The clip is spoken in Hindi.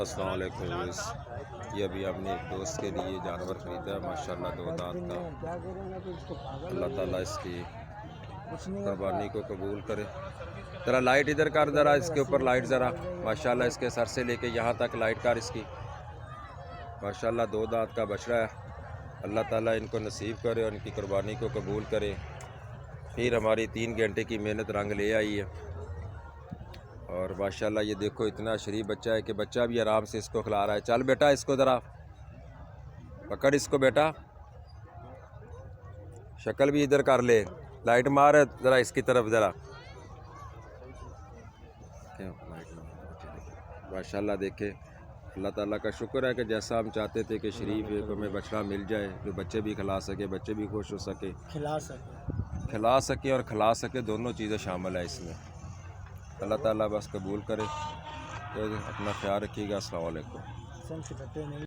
अस्सलाम वालेकुम व्यूअर्स। ये अभी हमने एक दोस्त के लिए जानवर ख़रीदा है, माशाल्लाह 2 दांत का। अल्लाह ताला इसकी कुर्बानी को कबूल करे। ज़रा लाइट इधर कर, ज़रा इसके ऊपर लाइट ज़रा, माशाल्लाह इसके सर से लेके यहाँ तक लाइट कर इसकी। माशाल्लाह 2 दांत का बछड़ा है। अल्लाह ताला इनको नसीब करे और इनकी कुर्बानी को कबूल करे। फिर हमारी 3 घंटे की मेहनत रंग ले आई है। और माशाल्लाह ये देखो इतना शरीफ बच्चा है कि बच्चा भी आराम से इसको खिला रहा है। चल बेटा, इसको ज़रा पकड़, इसको बेटा, शक्ल भी इधर कर ले, लाइट मार ज़रा इसकी तरफ ज़रा। माशाल्लाह देखे, अल्लाह ताला का शुक्र है कि जैसा हम चाहते थे कि शरीफ एक हमें बछड़ा मिल जाए जो बच्चे भी खिला सके, बच्चे भी खुश हो सके, खिला सके और खिला सके, दोनों चीज़ें शामिल है इसमें। अल्लाह ताला बस कबूल करे। तो अपना ख्याल रखिएगा। अस्सलाम वालेकुम।